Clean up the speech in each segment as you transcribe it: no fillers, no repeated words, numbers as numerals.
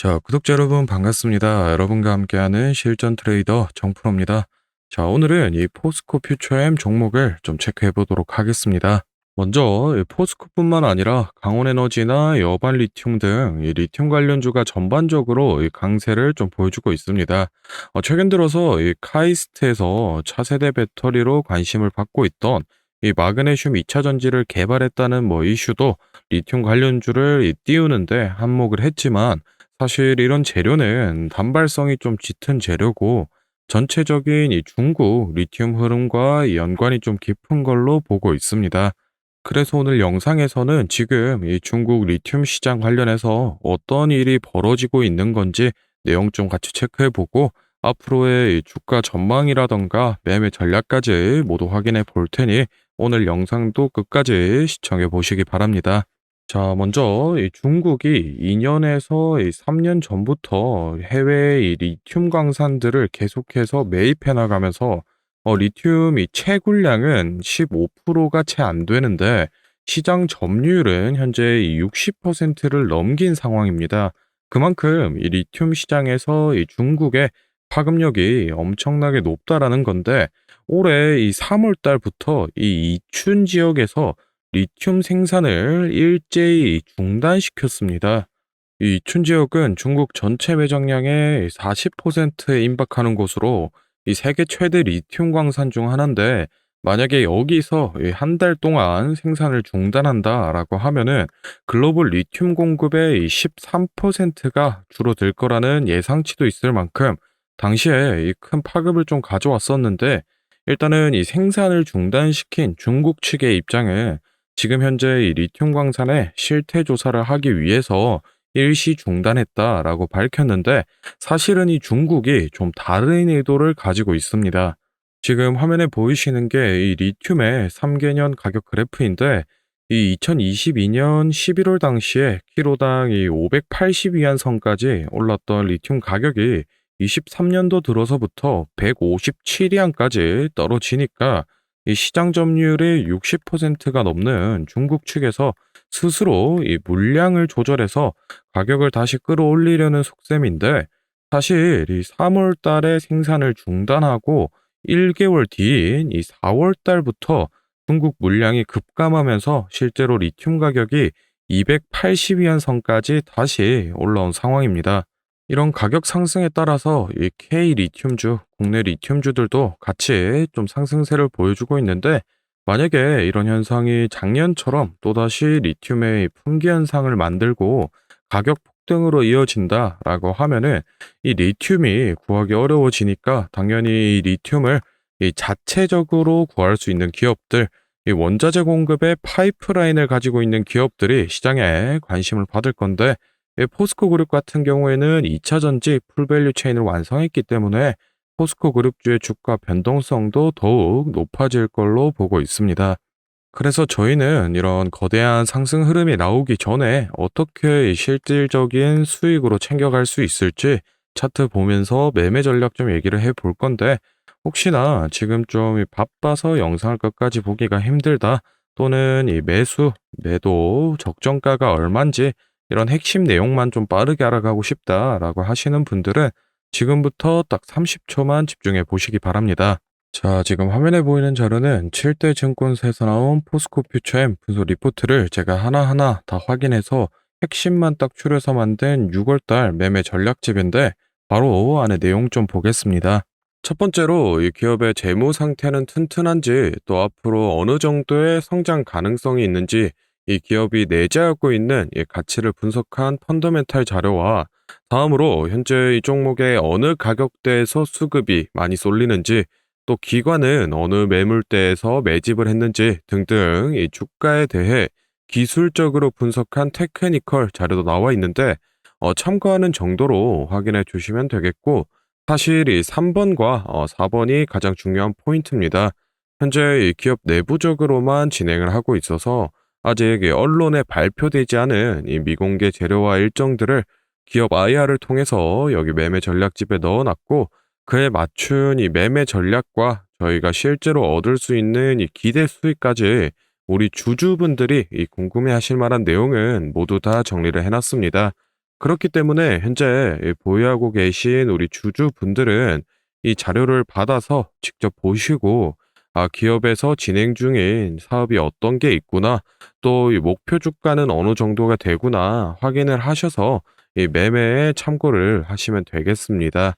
자, 구독자 여러분 반갑습니다. 여러분과 함께하는 실전 트레이더 정프로입니다. 자, 오늘은 이 포스코 퓨처엠 종목을 좀 체크해 보도록 하겠습니다. 먼저 이 포스코뿐만 아니라 강원에너지나 여반 리튬 등 이 리튬 관련주가 전반적으로 이 강세를 좀 보여주고 있습니다. 최근 들어서 이 카이스트에서 차세대 배터리로 관심을 받고 있던 이 마그네슘 2차 전지를 개발했다는 이슈도 리튬 관련주를 띄우는데 한몫을 했지만, 사실 이런 재료는 단발성이 좀 짙은 재료고 전체적인 이 중국 리튬 흐름과 연관이 좀 깊은 걸로 보고 있습니다. 그래서 오늘 영상에서는 지금 이 중국 리튬 시장 관련해서 어떤 일이 벌어지고 있는 건지 내용 좀 같이 체크해보고, 앞으로의 이 주가 전망이라던가 매매 전략까지 모두 확인해 볼 테니 오늘 영상도 끝까지 시청해 보시기 바랍니다. 자, 먼저 이 중국이 2년에서 3년 전부터 해외 이 리튬 광산들을 계속해서 매입해 나가면서 리튬 이 채굴량은 15%가 채 안 되는데 시장 점유율은 현재 60%를 넘긴 상황입니다. 그만큼 이 리튬 시장에서 이 중국의 파급력이 엄청나게 높다라는 건데, 올해 이 3월 달부터 이 이춘 지역에서 리튬 생산을 일제히 중단시켰습니다. 이 이춘 지역은 중국 전체 매장량의 40%에 임박하는 곳으로 이 세계 최대 리튬 광산 중 하나인데, 만약에 여기서 한 달 동안 생산을 중단한다라고 하면은 글로벌 리튬 공급의 13%가 줄어들 거라는 예상치도 있을 만큼 당시에 이 큰 파급을 좀 가져왔었는데, 일단은 이 생산을 중단시킨 중국 측의 입장은 지금 현재 이 리튬 광산의 실태 조사를 하기 위해서 일시 중단했다라고 밝혔는데, 사실은 이 중국이 좀 다른 의도를 가지고 있습니다. 지금 화면에 보이시는 게 이 리튬의 3개년 가격 그래프인데, 이 2022년 11월 당시에 키로당 이 580위안 선까지 올랐던 리튬 가격이 23년도 들어서부터 157위안까지 떨어지니까 이 시장 점유율이 60%가 넘는 중국 측에서 스스로 이 물량을 조절해서 가격을 다시 끌어올리려는 속셈인데, 사실 이 3월 달에 생산을 중단하고 1개월 뒤인 이 4월 달부터 중국 물량이 급감하면서 실제로 리튬 가격이 280위안 선까지 다시 올라온 상황입니다. 이런 가격 상승에 따라서 이 K 리튬주, 국내 리튬주들도 같이 좀 상승세를 보여주고 있는데, 만약에 이런 현상이 작년처럼 또다시 리튬의 품귀 현상을 만들고 가격 폭등으로 이어진다라고 하면은 이 리튬이 구하기 어려워지니까 당연히 이 리튬을 이 자체적으로 구할 수 있는 기업들, 이 원자재 공급의 파이프라인을 가지고 있는 기업들이 시장에 관심을 받을 건데, 포스코 그룹 같은 경우에는 2차 전지 풀밸류 체인을 완성했기 때문에 포스코 그룹주의 주가 변동성도 더욱 높아질 걸로 보고 있습니다. 그래서 저희는 이런 거대한 상승 흐름이 나오기 전에 어떻게 이 실질적인 수익으로 챙겨갈 수 있을지 차트 보면서 매매 전략 좀 얘기를 해볼 건데, 혹시나 지금 좀 바빠서 영상을 끝까지 보기가 힘들다, 또는 이 매수, 매도, 적정가가 얼만지 이런 핵심 내용만 좀 빠르게 알아가고 싶다라고 하시는 분들은 지금부터 딱 30초만 집중해 보시기 바랍니다. 자, 지금 화면에 보이는 자료는 7대 증권사에서 나온 포스코 퓨처엠 분석 리포트를 제가 하나하나 다 확인해서 핵심만 딱 추려서 만든 6월달 매매 전략집인데, 바로 안에 내용 좀 보겠습니다. 첫 번째로 이 기업의 재무 상태는 튼튼한지, 또 앞으로 어느 정도의 성장 가능성이 있는지, 이 기업이 내재하고 있는 이 가치를 분석한 펀더멘탈 자료와, 다음으로 현재 이 종목의 어느 가격대에서 수급이 많이 쏠리는지, 또 기관은 어느 매물대에서 매집을 했는지 등등 이 주가에 대해 기술적으로 분석한 테크니컬 자료도 나와 있는데, 참고하는 정도로 확인해 주시면 되겠고, 사실 이 3번과 4번이 가장 중요한 포인트입니다. 현재 이 기업 내부적으로만 진행을 하고 있어서 아직 이 언론에 발표되지 않은 이 미공개 재료와 일정들을 기업 IR을 통해서 여기 매매 전략집에 넣어놨고, 그에 맞춘 이 매매 전략과 저희가 실제로 얻을 수 있는 이 기대 수익까지 우리 주주분들이 이 궁금해 하실 만한 내용은 모두 다 정리를 해놨습니다. 그렇기 때문에 현재 보유하고 계신 우리 주주분들은 이 자료를 받아서 직접 보시고, 기업에서 진행 중인 사업이 어떤 게 있구나, 또 이 목표 주가는 어느 정도가 되구나 확인을 하셔서 이 매매에 참고를 하시면 되겠습니다.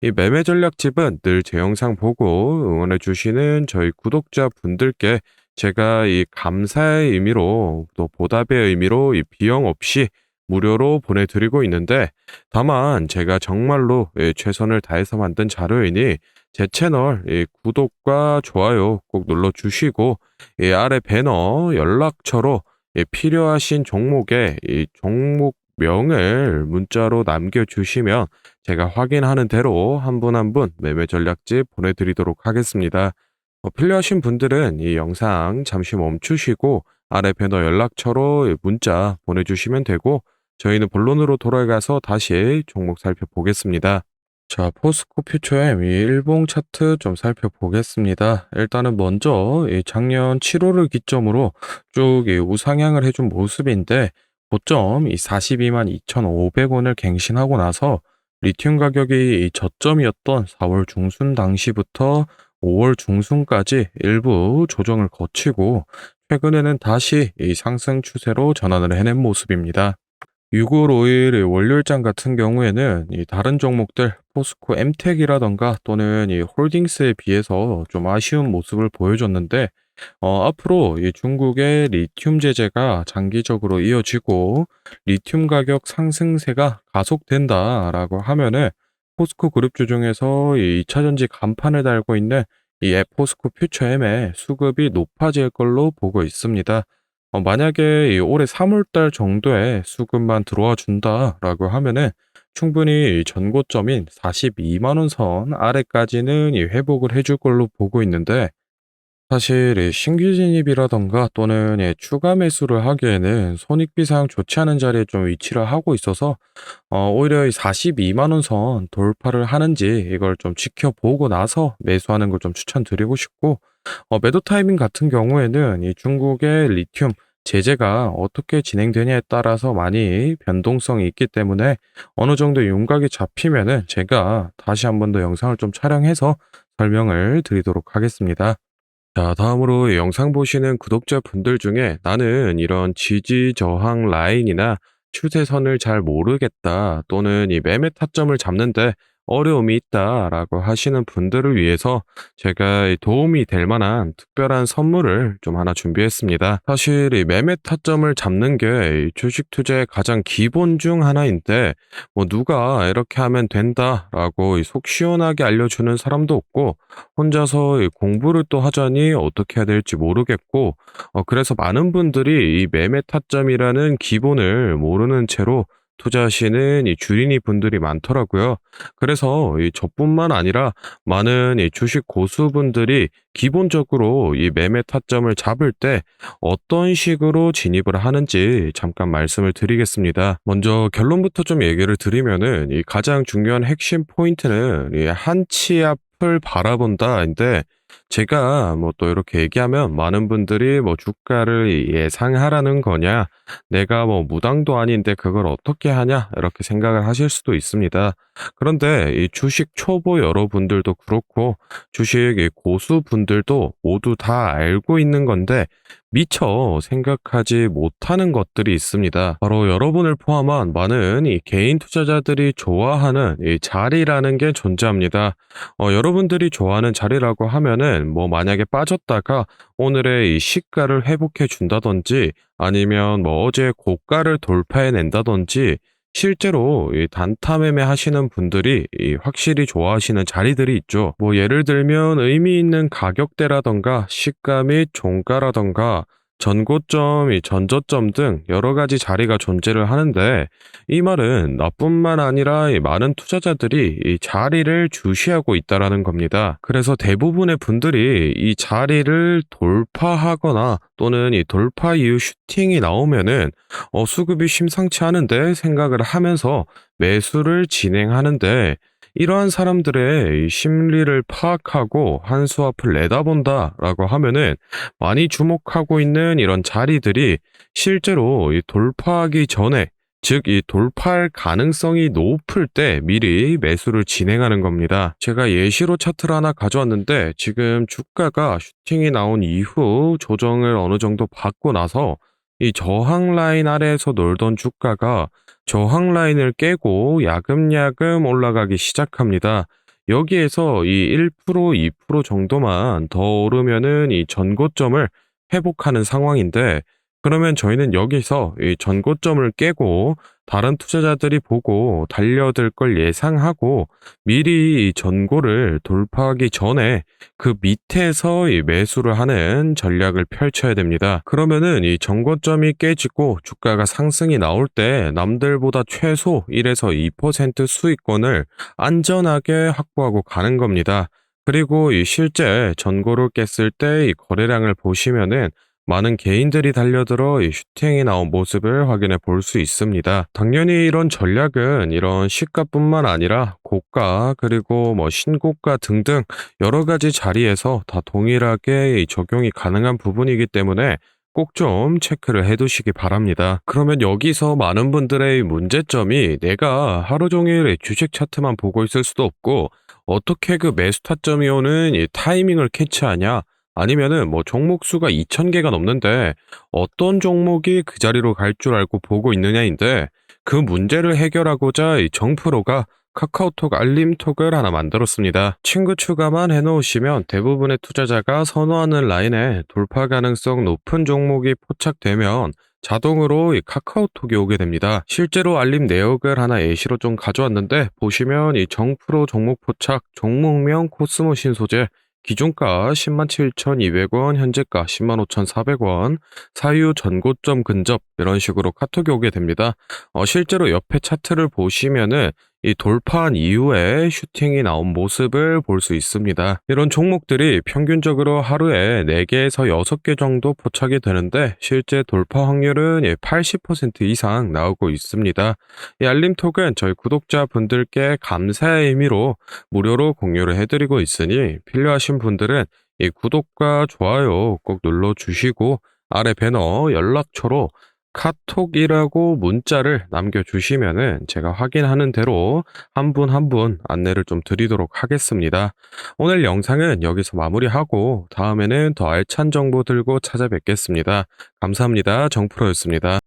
이 매매 전략집은 늘 제 영상 보고 응원해 주시는 저희 구독자분들께 제가 이 감사의 의미로, 또 보답의 의미로 이 비용 없이 무료로 보내드리고 있는데, 다만 제가 정말로 최선을 다해서 만든 자료이니 제 채널 구독과 좋아요 꼭 눌러주시고, 아래 배너 연락처로 필요하신 종목의 이 종목명을 문자로 남겨주시면 제가 확인하는 대로 한 분 한 분 매매 전략집 보내드리도록 하겠습니다. 필요하신 분들은 이 영상 잠시 멈추시고 아래 배너 연락처로 문자 보내주시면 되고, 저희는 본론으로 돌아가서 다시 종목 살펴보겠습니다. 자, 포스코 퓨처엠 이 일봉 차트 좀 살펴보겠습니다. 일단은 먼저 이 작년 7월을 기점으로 쭉 이 우상향을 해준 모습인데, 고점 이 42만 2,500원을 갱신하고 나서 리튬 가격이 이 저점이었던 4월 중순 당시부터 5월 중순까지 일부 조정을 거치고, 최근에는 다시 이 상승 추세로 전환을 해낸 모습입니다. 6월 5일 월요일장 같은 경우에는 이 다른 종목들 포스코 엠텍이라던가 또는 이 홀딩스에 비해서 좀 아쉬운 모습을 보여줬는데, 앞으로 이 중국의 리튬 제재가 장기적으로 이어지고 리튬 가격 상승세가 가속된다라고 하면은 포스코 그룹주 중에서 이 2차 전지 간판을 달고 있는 이 포스코 퓨처엠의 수급이 높아질 걸로 보고 있습니다. 만약에 이 올해 3월 달 정도에 수급만 들어와 준다라고 하면은 충분히 이 전고점인 42만 원 선 아래까지는 이 회복을 해줄 걸로 보고 있는데, 사실 이 신규 진입이라던가 또는 추가 매수를 하기에는 손익비상 좋지 않은 자리에 좀 위치를 하고 있어서, 오히려 이 42만 원 선 돌파를 하는지 이걸 좀 지켜보고 나서 매수하는 걸 좀 추천드리고 싶고, 매도 타이밍 같은 경우에는 이 중국의 리튬 제재가 어떻게 진행되냐에 따라서 많이 변동성이 있기 때문에 어느 정도 윤곽이 잡히면은 제가 다시 한 번 더 영상을 좀 촬영해서 설명을 드리도록 하겠습니다. 자, 다음으로 영상 보시는 구독자분들 중에 나는 이런 지지 저항 라인이나 추세선을 잘 모르겠다, 또는 이 매매 타점을 잡는데 어려움이 있다라고 하시는 분들을 위해서 제가 이 도움이 될 만한 특별한 선물을 좀 하나 준비했습니다. 사실 이 매매 타점을 잡는 게 이 주식 투자의 가장 기본 중 하나인데, 뭐 누가 이렇게 하면 된다라고 이 속 시원하게 알려주는 사람도 없고, 혼자서 이 공부를 또 하자니 어떻게 해야 될지 모르겠고, 그래서 많은 분들이 이 매매 타점이라는 기본을 모르는 채로 투자하시는 이 주린이 분들이 많더라고요. 그래서 이 저뿐만 아니라 많은 이 주식 고수분들이 기본적으로 이 매매 타점을 잡을 때 어떤 식으로 진입을 하는지 잠깐 말씀을 드리겠습니다. 먼저 결론부터 좀 얘기를 드리면은, 이 가장 중요한 핵심 포인트는 이 한치 앞을 바라본다인데, 제가 뭐 또 이렇게 얘기하면 많은 분들이 뭐 주가를 예상하라는 거냐, 내가 뭐 무당도 아닌데 그걸 어떻게 하냐, 이렇게 생각을 하실 수도 있습니다. 그런데 이 주식 초보 여러분들도 그렇고 주식 이 고수분들도 모두 다 알고 있는 건데 미처 생각하지 못하는 것들이 있습니다. 바로 여러분을 포함한 많은 이 개인 투자자들이 좋아하는 이 자리라는 게 존재합니다. 여러분들이 좋아하는 자리라고 하면은 뭐 만약에 빠졌다가 오늘의 이 시가를 회복해 준다든지, 아니면 뭐 어제 고가를 돌파해 낸다든지, 실제로 이 단타 매매 하시는 분들이 이 확실히 좋아하시는 자리들이 있죠. 뭐 예를 들면 의미 있는 가격대라던가 시가 및 종가라던가 전고점, 이 전저점 등 여러 가지 자리가 존재를 하는데, 이 말은 나뿐만 아니라 이 많은 투자자들이 이 자리를 주시하고 있다라는 겁니다. 그래서 대부분의 분들이 이 자리를 돌파하거나 또는 이 돌파 이후 슈팅이 나오면은 수급이 심상치 않은데 생각을 하면서 매수를 진행하는데, 이러한 사람들의 이 심리를 파악하고 한 수 앞을 내다본다라고 하면은 많이 주목하고 있는 이런 자리들이 실제로 이 돌파하기 전에 즉, 이 돌파할 가능성이 높을 때 미리 매수를 진행하는 겁니다. 제가 예시로 차트를 하나 가져왔는데 지금 주가가 슈팅이 나온 이후 조정을 어느 정도 받고 나서 이 저항 라인 아래에서 놀던 주가가 저항 라인을 깨고 야금야금 올라가기 시작합니다. 여기에서 이 1%, 2% 정도만 더 오르면은 이 전고점을 회복하는 상황인데, 그러면 저희는 여기서 이 전고점을 깨고 다른 투자자들이 보고 달려들 걸 예상하고 미리 이 전고를 돌파하기 전에 그 밑에서 이 매수를 하는 전략을 펼쳐야 됩니다. 그러면은 이 전고점이 깨지고 주가가 상승이 나올 때 남들보다 최소 1에서 2% 수익권을 안전하게 확보하고 가는 겁니다. 그리고 이 실제 전고를 깼을 때 이 거래량을 보시면은 많은 개인들이 달려들어 이 슈팅이 나온 모습을 확인해 볼 수 있습니다. 당연히 이런 전략은 이런 시가뿐만 아니라 고가 그리고 뭐 신고가 등등 여러 가지 자리에서 다 동일하게 이 적용이 가능한 부분이기 때문에 꼭 좀 체크를 해 두시기 바랍니다. 그러면 여기서 많은 분들의 문제점이 내가 하루 종일 주식 차트만 보고 있을 수도 없고 어떻게 그 매수 타점이 오는 이 타이밍을 캐치하냐? 아니면은 뭐 종목 수가 2,000개가 넘는데 어떤 종목이 그 자리로 갈 줄 알고 보고 있느냐인데, 그 문제를 해결하고자 이 정프로가 카카오톡 알림톡을 하나 만들었습니다. 친구 추가만 해놓으시면 대부분의 투자자가 선호하는 라인에 돌파 가능성 높은 종목이 포착되면 자동으로 이 카카오톡이 오게 됩니다. 실제로 알림 내역을 하나 예시로 좀 가져왔는데, 보시면 이 정프로 종목 포착, 종목명 코스모 신소재, 기준가 107,200원, 현재가 105,400원, 사유 전고점 근접, 이런 식으로 카톡이 오게 됩니다. 실제로 옆에 차트를 보시면은 이 돌파한 이후에 슈팅이 나온 모습을 볼 수 있습니다. 이런 종목들이 평균적으로 하루에 4개에서 6개 정도 포착이 되는데 실제 돌파 확률은 80% 이상 나오고 있습니다. 이 알림톡은 저희 구독자분들께 감사의 의미로 무료로 공유를 해드리고 있으니 필요하신 분들은 이 구독과 좋아요 꼭 눌러주시고 아래 배너 연락처로 카톡이라고 문자를 남겨주시면은 제가 확인하는 대로 한 분 한 분 안내를 좀 드리도록 하겠습니다. 오늘 영상은 여기서 마무리하고 다음에는 더 알찬 정보 들고 찾아뵙겠습니다. 감사합니다. 정프로였습니다.